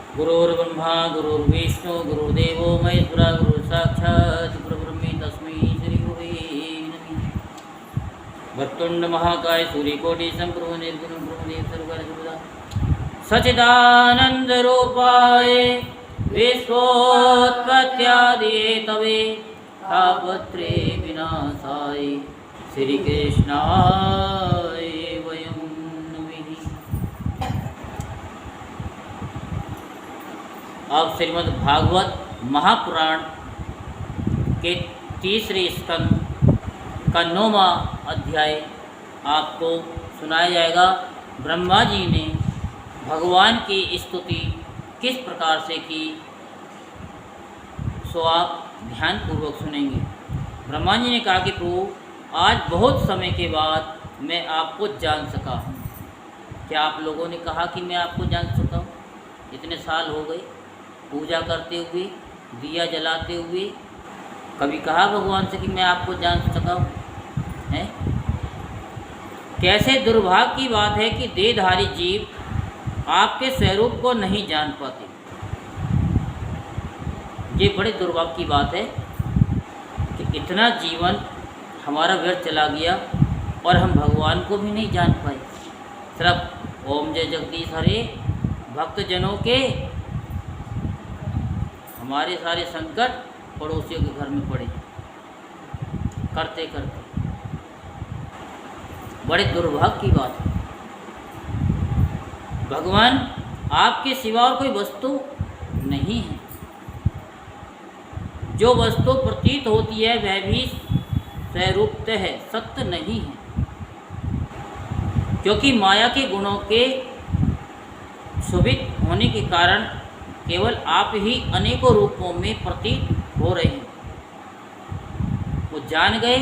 गुरुर्ब्रह्मा गुरुर्विष्णु गुरुदेवो महेश्वरा गुरु साक्षात् परब्रह्म तस्मै श्री गुरुवे नमः। वक्रतुंड महाकाय सूर्यकोटि समप्रभ निर्गुणं ब्रह्मदेव सर्वकार्यकर्ता सच्चिदानंद रूपाय विश्वोत्पत्त्यादिहेतवे तापत्रे विनाशाय श्री कृष्णाय वयं नमः। अब श्रीमद् भागवत महापुराण के तीसरे स्कंद का 9वां अध्याय आपको सुनाया जाएगा। ब्रह्मा जी ने भगवान की स्तुति किस प्रकार से की, सो आप ध्यानपूर्वक सुनेंगे। ब्रह्मा जी ने कहा कि प्रभु, आज बहुत समय के बाद मैं आपको जान सका हूँ। क्या आप लोगों ने कहा कि मैं आपको जान सका हूँ? इतने साल हो गए पूजा करते हुए, दिया जलाते हुए, कभी कहा भगवान से कि मैं आपको जान सका हूँ? है कैसे दुर्भाग्य की बात है कि देहधारी जीव आपके स्वरूप को नहीं जान पाते। ये बड़े दुर्भाग्य की बात है कि इतना जीवन हमारा व्यर्थ चला गया और हम भगवान को भी नहीं जान पाए। सिर्फ ओम जय जगदीश हरे भक्तजनों के हमारे सारे संकट पड़ोसियों के घर में पड़े करते करते। बड़े दुर्भाग्य की बात है। भगवान आपके सिवा और कोई वस्तु नहीं है। जो वस्तु प्रतीत होती है वह भी स्वरूपतः है, सत्य नहीं है, क्योंकि माया के गुणों के शोभित होने के कारण केवल आप ही अनेकों रूपों में प्रतीत हो रहे हैं। वो जान गए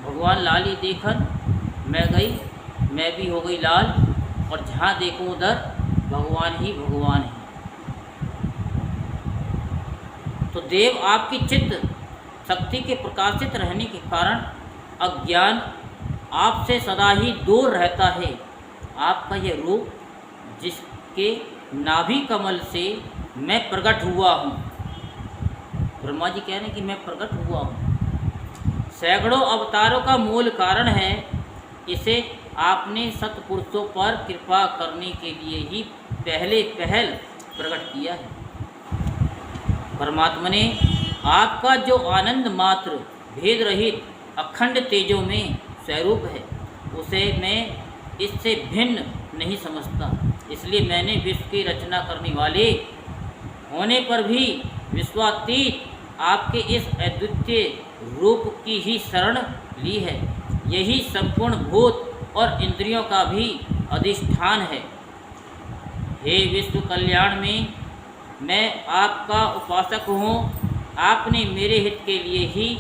भगवान लाल ही देखन मैं गई, मैं भी हो गई लाल, और जहाँ देखूँ उधर भगवान ही भगवान है। तो देव आपकी चित्त शक्ति के प्रकाशित रहने के कारण अज्ञान आपसे सदा ही दूर रहता है। आपका यह रूप जिसके नाभि कमल से मैं प्रकट हुआ हूँ, ब्रह्मा जी कह रहे हैं कि मैं प्रकट हुआ हूँ, सैकड़ों अवतारों का मूल कारण है। इसे आपने सत्पुरुषों पर कृपा करने के लिए ही पहले प्रकट किया है। परमात्मा ने आपका जो आनंद मात्र भेद रहित अखंड तेजों में स्वरूप है, उसे मैं इससे भिन्न नहीं समझता। इसलिए मैंने विश्व की रचना करने वाले होने पर भी विश्वातीत आपके इस अद्वितीय रूप की ही शरण ली है। यही संपूर्ण भूत और इंद्रियों का भी अधिष्ठान है। हे विश्व कल्याण में मैं आपका उपासक हूँ। आपने मेरे हित के लिए ही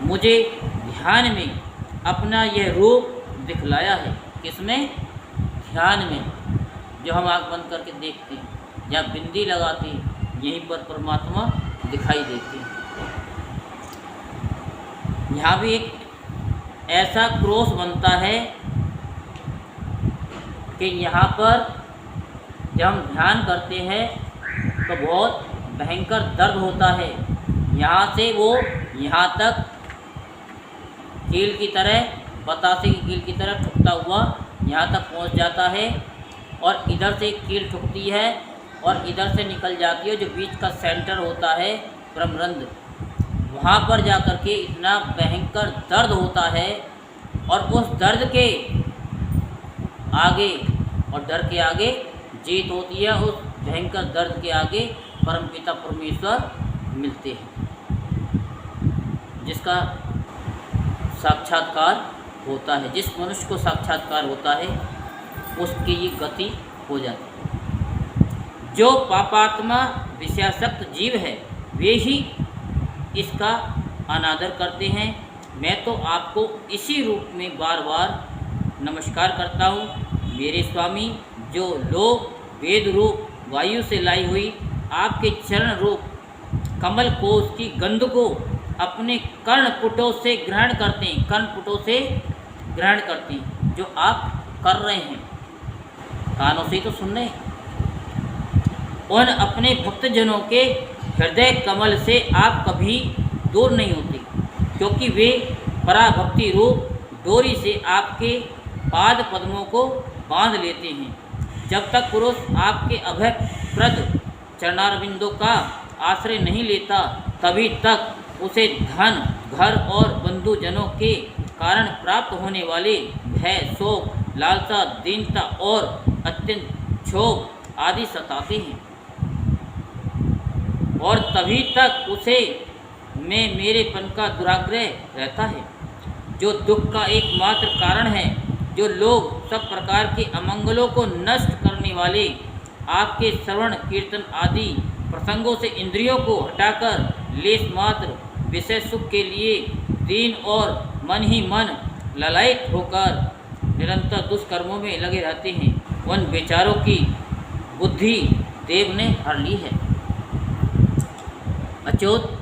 मुझे ध्यान में अपना यह रूप दिखलाया है। किसमें? ध्यान में। जो हम आँख बंद करके देखते हैं या बिंदी लगाते हैं, यहीं पर परमात्मा दिखाई देते हैं। यहाँ भी एक ऐसा क्रोश बनता है कि यहाँ पर जब हम ध्यान करते हैं तो बहुत भयंकर दर्द होता है। यहाँ से वो यहाँ तक कील की तरह, बतासे की कील की तरह ठुकता हुआ यहाँ तक पहुँच जाता है, और इधर से कील ठुकती है और इधर से निकल जाती है। जो बीच का सेंटर होता है ब्रह्मरंध्र, वहाँ पर जाकर के इतना भयंकर दर्द होता है। और उस दर्द के आगे और डर के आगे जीत होती है। उस भयंकर दर्द के आगे परमपिता परमेश्वर मिलते हैं, जिसका साक्षात्कार होता है। जिस मनुष्य को साक्षात्कार होता है उसकी ये गति हो जाती है। जो पापात्मा विषयासक्त जीव है वे ही इसका अनादर करते हैं। मैं तो आपको इसी रूप में बार बार नमस्कार करता हूँ। मेरे स्वामी, जो लोग वेद रूप वायु से लाई हुई आपके चरण रूप कमल कोश की गंध को अपने कर्णपुटों से ग्रहण करते हैं, जो आप कर रहे हैं, कानों से ही तो सुन रहे हैं। उन अपने भक्तजनों के हृदय कमल से आप कभी दूर नहीं होते, क्योंकि वे पराभक्ति रूप डोरी से आपके पाद पद्मों को बांध लेते हैं। जब तक पुरुष आपके अभय प्रद चरणारविंदों का आश्रय नहीं लेता, तभी तक उसे धन, घर और बंधुजनों के कारण प्राप्त होने वाले भय, शोक, लालसा, दीनता और अत्यंत क्षोभ आदि सताते हैं, और तभी तक उसे में मेरेपन का दुराग्रह रहता है, जो दुख का एकमात्र कारण है। जो लोग सब प्रकार के अमंगलों को नष्ट करने वाले आपके श्रवण, कीर्तन आदि प्रसंगों से इंद्रियों को हटाकर लेश मात्र विषय सुख के लिए दीन और मन ही मन ललायित होकर निरंतर दुष्कर्मों में लगे रहते हैं, उन बेचारों की बुद्धि देव ने हर ली है। अच्युत,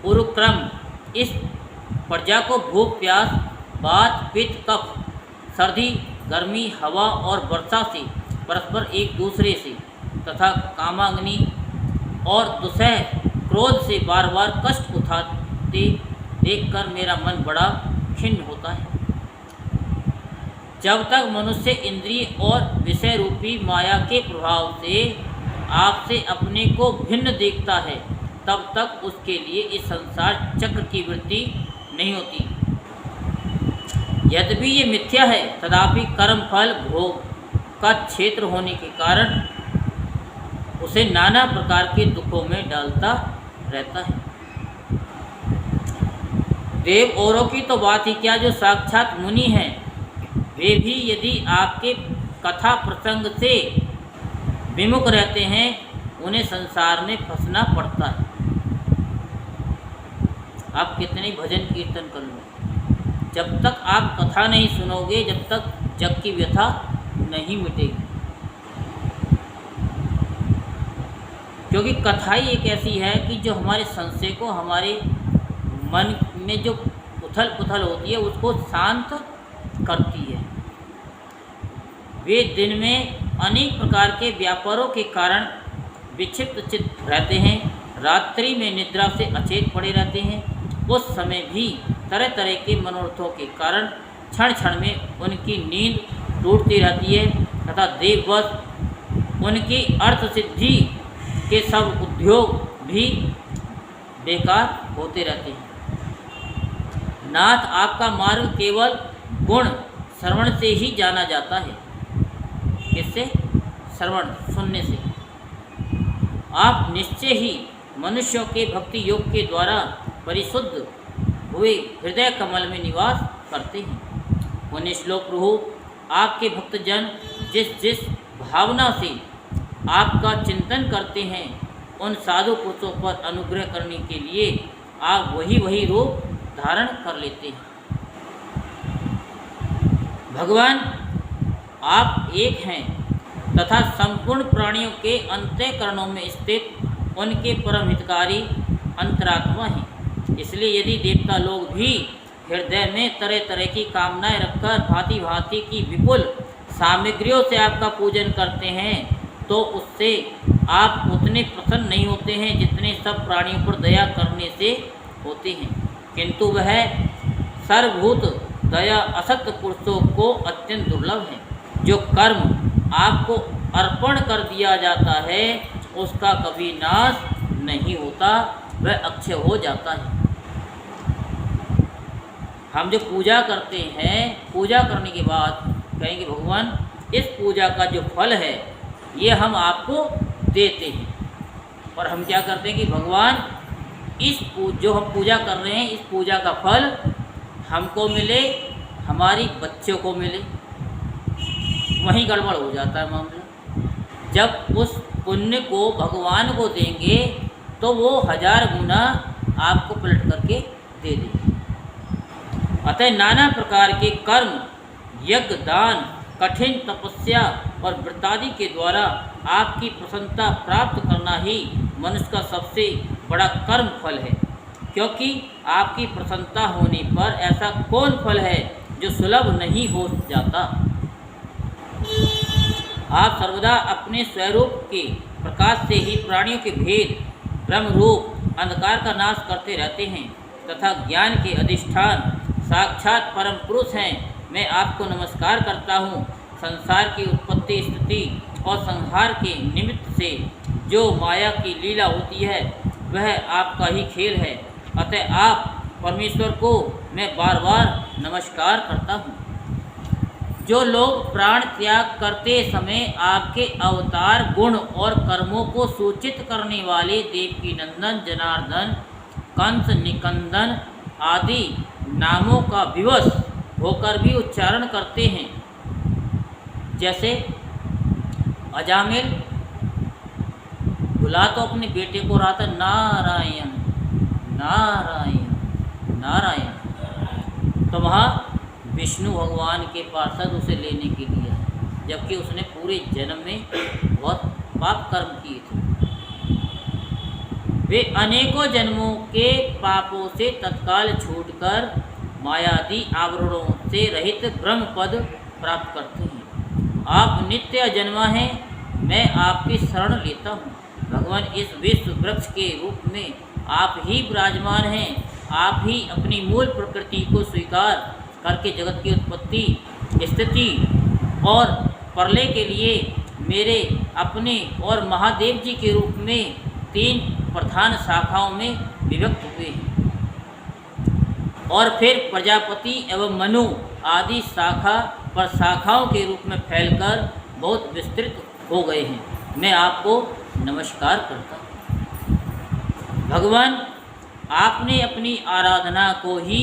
उरुक्रम इस प्रजा को भूख, प्यास, वात, पित्त, कफ, सर्दी, गर्मी, हवा और वर्षा से परस्पर एक दूसरे से तथा कामाग्नि और दुसह क्रोध से बार बार कष्ट उठाते देखकर मेरा मन बड़ा खिन्न होता है। जब तक मनुष्य इंद्रिय और विषय रूपी माया के प्रभाव से आपसे अपने को भिन्न देखता है, तब तक उसके लिए इस संसार चक्र की वृत्ति नहीं होती। यद्यपि ये मिथ्या है, तथापि कर्म फल भोग का क्षेत्र होने के कारण उसे नाना प्रकार के दुखों में डालता रहता है। देव औरों की तो बात ही क्या, जो साक्षात मुनि हैं, वे भी यदि आपके कथा प्रसंग से विमुख रहते हैं, उन्हें संसार में फंसना पड़ता है। आप कितने भजन कीर्तन कर लो, जब तक आप कथा नहीं सुनोगे, जब तक जग की व्यथा नहीं मिटेगी। क्योंकि कथा ही एक ऐसी है कि जो हमारे संशय को, हमारे मन में जो उथल पुथल होती है, उसको शांत करती है। वे दिन में अनेक प्रकार के व्यापारों के कारण विक्षिप्त चित्त रहते हैं, रात्रि में निद्रा से अचेत पड़े रहते हैं। उस समय भी तरह तरह के मनोरथों के कारण क्षण क्षण में उनकी नींद टूटती रहती है तथा देववश उनकी अर्थ सिद्धि के सब उद्योग भी बेकार होते रहते हैं। नाथ, आपका मार्ग केवल गुण श्रवण से ही जाना जाता है। किससे? श्रवण, सुनने से। आप निश्चय ही मनुष्यों के भक्ति योग के द्वारा परिशुद्ध हुए हृदय कमल में निवास करते हैं। पुण्य श्लोक प्रभु, आपके भक्तजन जिस जिस भावना से आपका चिंतन करते हैं, उन साधु पुरुषों पर अनुग्रह करने के लिए आप वही वही रूप धारण कर लेते हैं। भगवान आप एक हैं तथा संपूर्ण प्राणियों के अंतःकरणों में स्थित उनके परम हितकारी अंतरात्मा हैं। इसलिए यदि देवता लोग भी हृदय में तरह तरह की कामनाएं रखकर भांति भांति की विपुल सामग्रियों से आपका पूजन करते हैं, तो उससे आप उतने प्रसन्न नहीं होते हैं जितने सब प्राणियों पर दया करने से होते हैं। किंतु वह सर्वभूत दया असक्त पुरुषों को अत्यंत दुर्लभ है। जो कर्म आपको अर्पण कर दिया जाता है, उसका कभी नाश नहीं होता, वह अक्षय हो जाता है। हम जो पूजा करते हैं, पूजा करने के बाद कहेंगे भगवान इस पूजा का जो फल है ये हम आपको देते हैं। और हम क्या करते हैं कि भगवान इस जो हम पूजा कर रहे हैं, इस पूजा का फल हमको मिले, हमारी बच्चों को मिले। वहीं गड़बड़ हो जाता है मामला। जब उस पुण्य को भगवान को देंगे तो वो 1000 गुना आपको पलट करके दे देंगे। अतः नाना प्रकार के कर्म, यज्ञ, दान, कठिन तपस्या और व्रतादि के द्वारा आपकी प्रसन्नता प्राप्त करना ही मनुष्य का सबसे बड़ा कर्म फल है। क्योंकि आपकी प्रसन्नता होने पर ऐसा कौन फल है जो सुलभ नहीं हो जाता। आप सर्वदा अपने स्वरूप के प्रकाश से ही प्राणियों के भेद ब्रह्म रूप अंधकार का नाश करते रहते हैं तथा ज्ञान के अधिष्ठान साक्षात परम पुरुष हैं। मैं आपको नमस्कार करता हूँ। संसार की उत्पत्ति, स्थिति और संहार के निमित्त से जो माया की लीला होती है वह आपका ही खेल है। अतः आप परमेश्वर को मैं बार बार नमस्कार करता हूँ। जो लोग प्राण त्याग करते समय आपके अवतार, गुण और कर्मों को सूचित करने वाले देवकी नंदन, जनार्दन, कंस, निकंदन आदि नामों का विवश होकर भी उच्चारण करते हैं, जैसे अजामिल बुला तो अपने बेटे को रहा था नारायण नारायण नारायण, तो वहाँ विष्णु भगवान के पार्षद उसे लेने के लिए है, जबकि उसने पूरे जन्म में बहुत पाप कर्म किए थे। वे अनेकों जन्मों के पापों से तत्काल छूटकर मायादी आवरणों से रहित ब्रह्म पद प्राप्त करते हैं। आप नित्य अजन्मा हैं, मैं आपकी शरण लेता हूँ। भगवान, इस विश्व वृक्ष के रूप में आप ही विराजमान हैं। आप ही अपनी मूल प्रकृति को स्वीकार करके जगत की उत्पत्ति, स्थिति और प्रलय के लिए मेरे अपने और महादेव जी के रूप में 3 प्रधान शाखाओं में विभक्त हुए हैं और फिर प्रजापति एवं मनु आदि शाखा पर शाखाओं के रूप में फैलकर बहुत विस्तृत हो गए हैं। मैं आपको नमस्कार करता हूँ। भगवान, आपने अपनी आराधना को ही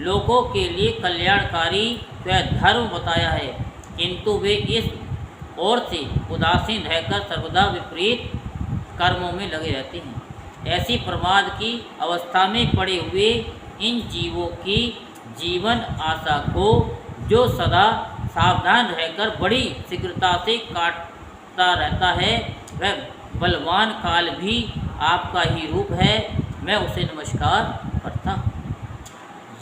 लोगों के लिए कल्याणकारी व धर्म बताया है, किंतु वे इस ओर से उदासीन रहकर सर्वदा विपरीत कर्मों में लगे रहते हैं। ऐसी प्रमाद की अवस्था में पड़े हुए इन जीवों की जीवन आशा को जो सदा सावधान रहकर बड़ी शीघ्रता से काटता रहता है, वह बलवान काल भी आपका ही रूप है। मैं उसे नमस्कार करता हूँ।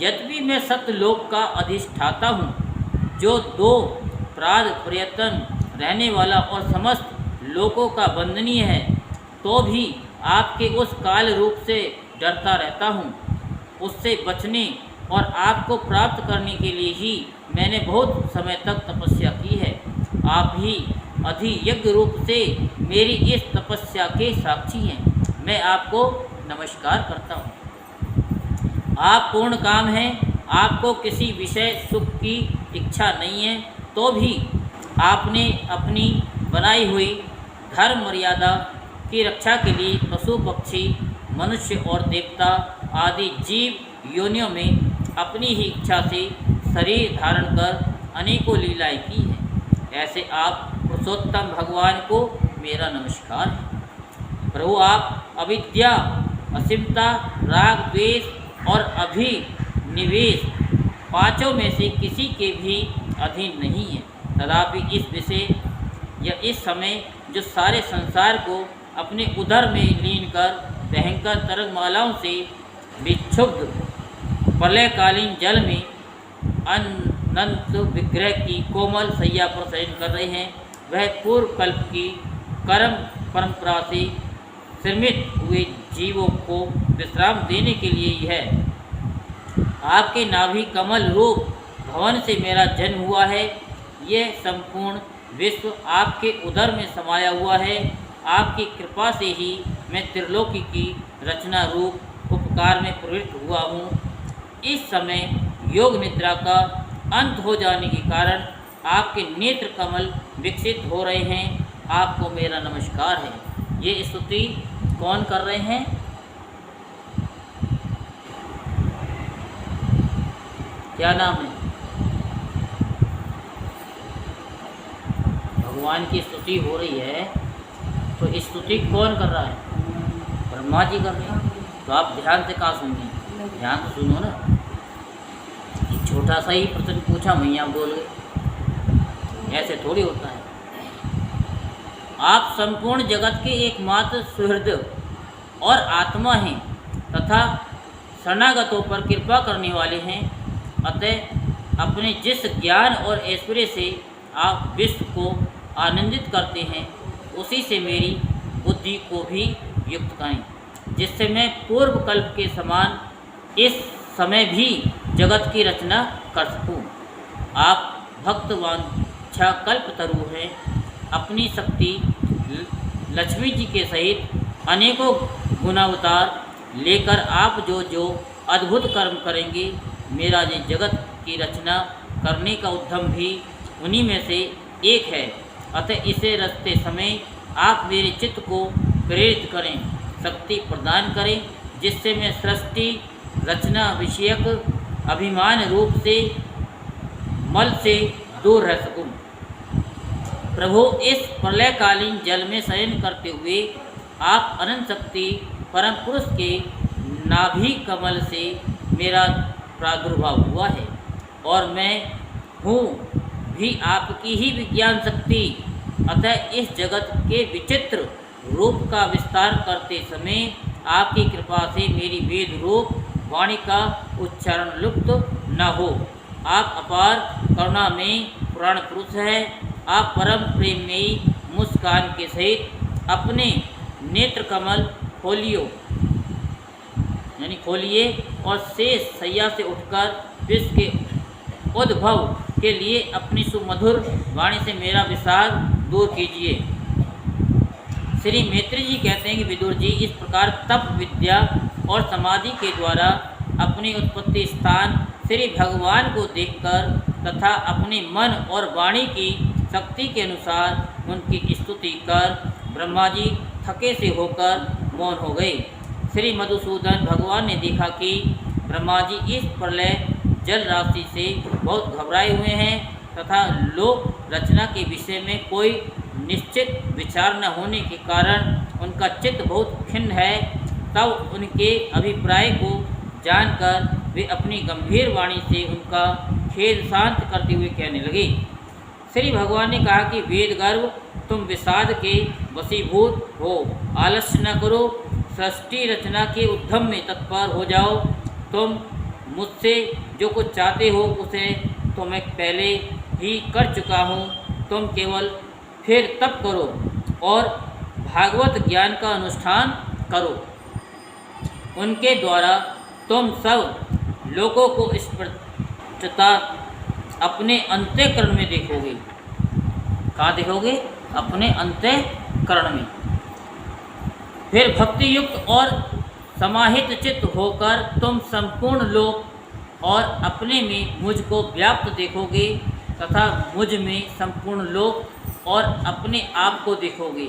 यद्यपि मैं सत्यलोक का अधिष्ठाता हूँ, जो 2 प्राद प्रयत्न रहने वाला और समस्त लोकों का वंदनीय है, तो भी आपके उस काल रूप से डरता रहता हूँ। उससे बचने और आपको प्राप्त करने के लिए ही मैंने बहुत समय तक तपस्या की है। आप ही अधियज्ञ रूप से मेरी इस तपस्या के साक्षी हैं। मैं आपको नमस्कार करता हूँ। आप पूर्ण काम हैं, आपको किसी विषय सुख की इच्छा नहीं है, तो भी आपने अपनी बनाई हुई धर्म मर्यादा की रक्षा के लिए पशु, पक्षी, मनुष्य और देवता आदि जीव योनियों में अपनी ही इच्छा से शरीर धारण कर अनेकों लीलाएं की हैं। ऐसे आप पुरुषोत्तम भगवान को मेरा नमस्कार है। प्रभु, आप अविद्या, असीमता, राग, द्वेष और अभिनिवेश 5 में से किसी के भी अधीन नहीं है। तथापि इस विषय या इस समय जो सारे संसार को अपने उदर में लीन कर भयंकर तरंगमालाओं से विक्षुब्ध प्रलयकालीन जल में अनंत विग्रह की कोमल सैया पर शयन कर रहे हैं, वह पूर्व कल्प की कर्म परंपरा से श्रमित हुए जीवों को विश्राम देने के लिए ही है। आपके नाभि कमल रूप भवन से मेरा जन्म हुआ है। यह संपूर्ण विश्व आपके उदर में समाया हुआ है। आपकी कृपा से ही मैं त्रिलोकी की रचना रूप उपकार में प्रवृत्त हुआ हूँ। इस समय योग निद्रा का अंत हो जाने के कारण आपके नेत्र कमल विकसित हो रहे हैं। आपको मेरा नमस्कार है। ये स्तुति कौन कर रहे हैं? क्या नाम है? भगवान की स्तुति हो रही है, तो स्तुति कौन कर रहा है? ब्रह्मा जी कर रहे हैं। तो आप ध्यान से कहाँ सुनिए, ध्यान से सुनो ना। एक छोटा सा ही प्रश्न पूछा, मैया बोल गए, ऐसे थोड़ी होता है। आप संपूर्ण जगत के एकमात्र सुहृद और आत्मा हैं तथा शरणागतों पर कृपा करने वाले हैं। अतः अपने जिस ज्ञान और ऐश्वर्य से आप विश्व को आनंदित करते हैं, उसी से मेरी बुद्धि को भी युक्त करें, जिससे मैं पूर्व कल्प के समान इस समय भी जगत की रचना कर सकूं। आप भक्तवांछा कल्पतरु हैं। अपनी शक्ति लक्ष्मी जी के सहित अनेकों गुणावतार लेकर आप जो जो अद्भुत कर्म करेंगे, मेरा ये जगत की रचना करने का उद्यम भी उन्हीं में से एक है। अतः इसे रचते समय आप मेरे चित्त को प्रेरित करें, शक्ति प्रदान करें, जिससे मैं सृष्टि रचना विषयक अभिमान रूप से मल से दूर रह सकूं। प्रभु, इस प्रलयकालीन जल में शयन करते हुए आप अनंत शक्ति परम पुरुष के नाभि कमल से मेरा प्रादुर्भाव हुआ है और मैं हूँ भी आपकी ही विज्ञान शक्ति। अतः इस जगत के विचित्र रूप का विस्तार करते समय आपकी कृपा से मेरी वेद रूप वाणी का उच्चारण लुप्त न हो। आप अपार करुणा में पुराण पुरुष है। आप परम प्रेममयी मुस्कान के सहित अपने नेत्र कमल खोलिए और शेष सैया से उठकर विश्व के उद्भव के लिए अपनी सुमधुर वाणी से मेरा विषाद दूर कीजिए। श्री मैत्री जी कहते हैं कि विदुर जी इस प्रकार तप विद्या और समाधि के द्वारा अपनी उत्पत्ति स्थान श्री भगवान को देखकर तथा अपने मन और वाणी की शक्ति के अनुसार उनकी स्तुति कर ब्रह्मा जी थके से होकर मौन हो गए। श्री मधुसूदन भगवान ने देखा कि ब्रह्मा जी इस प्रलय जल राशि से बहुत घबराए हुए हैं तथा लोक रचना के विषय में कोई निश्चित विचार न होने के कारण उनका चित्त बहुत खिन्न है। तब उनके अभिप्राय को जानकर वे अपनी गंभीर वाणी से उनका खेद शांत करते हुए कहने लगे। श्री भगवान ने कहा कि वेद गर्भ, तुम विषाद के वशीभूत हो, आलस्य न करो, सृष्टि रचना के उद्यम में तत्पर हो जाओ। तुम मुझसे जो कुछ चाहते हो उसे तो मैं पहले ही कर चुका हूँ। तुम केवल फिर तप करो और भागवत ज्ञान का अनुष्ठान करो। उनके द्वारा तुम सब लोगों को स्पष्टता अपने अंतःकरण में देखोगे। कहाँ देखोगे? अपने अंतःकरण में। फिर भक्ति युक्त और समाहित चित्त होकर तुम संपूर्ण लोक और अपने में मुझको व्याप्त देखोगे तथा मुझ में संपूर्ण लोक और अपने आप को देखोगे।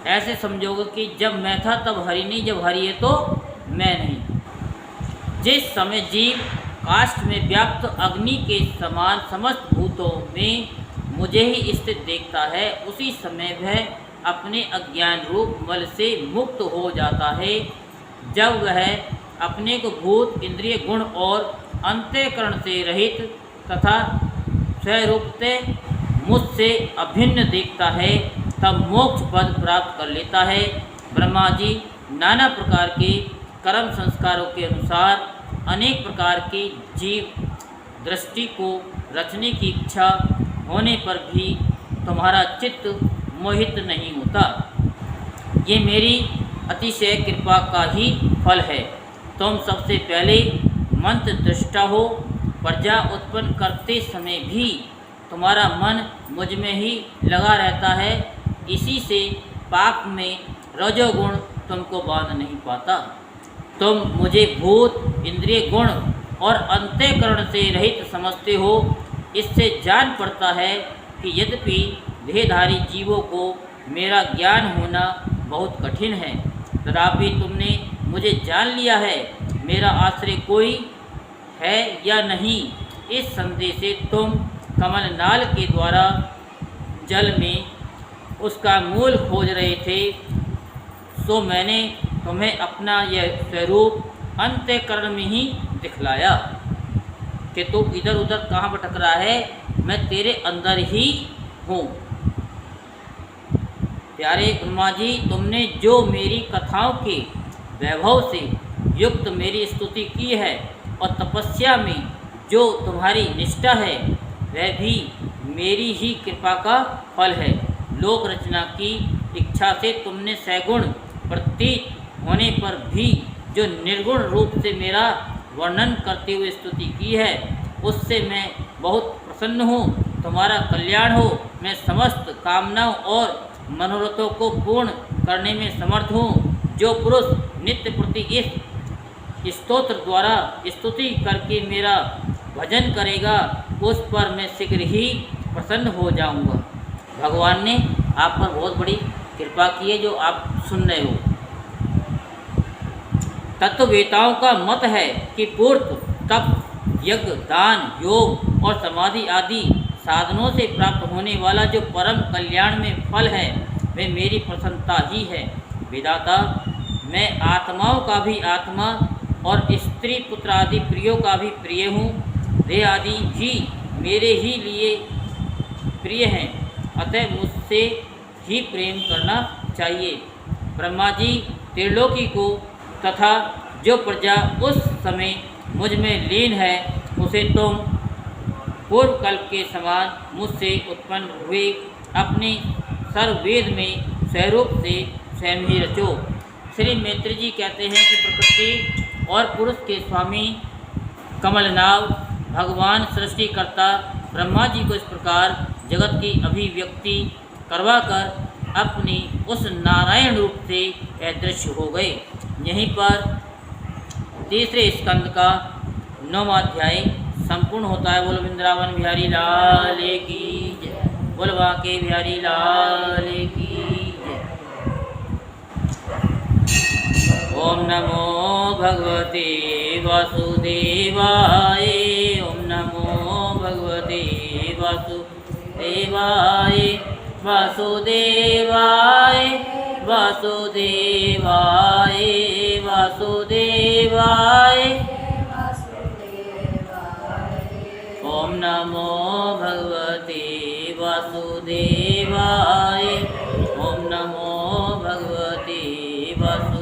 ऐसे समझोगे कि जब मैं था तब हरि नहीं, जब हरि है तो मैं नहीं। जिस समय जीव काष्ठ में व्याप्त अग्नि के समान समस्त भूतों में मुझे ही स्थित देखता है, उसी समय वह अपने अज्ञान रूप मल से मुक्त हो जाता है। जब वह अपने को भूत इंद्रिय गुण और अंतःकरण से रहित तथा स्वरूपतः मुझसे अभिन्न देखता है, तब मोक्ष पद प्राप्त कर लेता है। ब्रह्मा जी नाना प्रकार के कर्म संस्कारों के अनुसार अनेक प्रकार के जीव दृष्टि को रचने की इच्छा होने पर भी तुम्हारा चित्त मोहित नहीं होता। ये मेरी अतिशय कृपा का ही फल है। तुम सबसे पहले मंत्र दृष्टा हो। प्रजा उत्पन्न करते समय भी तुम्हारा मन मुझ में ही लगा रहता है। इसी से पाप में रजोगुण तुमको बांध नहीं पाता। तुम मुझे भूत इंद्रिय गुण और अंतःकरण से रहित समझते हो। इससे जान पड़ता है कि यद्यपि देहधारी जीवों को मेरा ज्ञान होना बहुत कठिन है, तथापि तुमने मुझे जान लिया है। मेरा आश्रय कोई है या नहीं, इस संदेह से तुम कमलनाल के द्वारा जल में उसका मूल खोज रहे थे। सो मैंने तुम्हें अपना यह स्वरूप अंतःकरण में ही दिखलाया कि तू इधर उधर कहाँ भटक रहा है, मैं तेरे अंदर ही हूँ। प्यारे ब्रह्मा जी, तुमने जो मेरी कथाओं के वैभव से युक्त मेरी स्तुति की है और तपस्या में जो तुम्हारी निष्ठा है, वह भी मेरी ही कृपा का फल है। लोक रचना की इच्छा से तुमने सैगुण प्रतीत होने पर भी जो निर्गुण रूप से मेरा वर्णन करते हुए स्तुति की है, उससे मैं बहुत प्रसन्न हूँ। तुम्हारा कल्याण हो। मैं समस्त कामनाओं और मनोरथों को पूर्ण करने में समर्थ हूँ। जो पुरुष नित्य प्रति इस स्तोत्र द्वारा स्तुति करके मेरा भजन करेगा, उस पर मैं शीघ्र ही प्रसन्न हो जाऊंगा। भगवान ने आप पर बहुत बड़ी कृपा की है, जो आप सुन रहे हो। तत्ववेताओं का मत है कि पूर्त तप, यज्ञ, दान, योग और समाधि आदि साधनों से प्राप्त होने वाला जो परम कल्याण में फल है, वह मेरी प्रसन्नता ही है। विधाता, मैं आत्माओं का भी आत्मा और स्त्री पुत्र आदि प्रियों का भी प्रिय हूँ। वे आदि भी मेरे ही लिए प्रिय हैं, अतः मुझसे ही प्रेम करना चाहिए। ब्रह्मा जी त्रिलोकी को तथा जो प्रजा उस समय मुझ में लीन है, उसे तुम पूर्व कल्प के समान मुझसे उत्पन्न हुए अपने सर्ववेद में स्वरूप से स्वयं ही रचो। श्री मैत्री जी कहते हैं कि प्रकृति और पुरुष के स्वामी कमलनाभ भगवान सृष्टिकर्ता ब्रह्मा जी को इस प्रकार जगत की अभिव्यक्ति करवाकर अपनी उस नारायण रूप से अदृश्य हो गए। यहीं पर तीसरे स्कंद का 9वां अध्याय संपूर्ण होता है। बोलो वृंदावन बिहारी लाल की जय, बोलो बांके बिहारी लाल की जय। ओम नमो भगवते वासुदेवाय, ओम नमो भगवते वासुदेवाय, वासुदेवाय वासुदेवाय वासुदेवाय। ओम नमो भगवते वासुदेवाय, ओम नमो भगवते वासुदेवाय।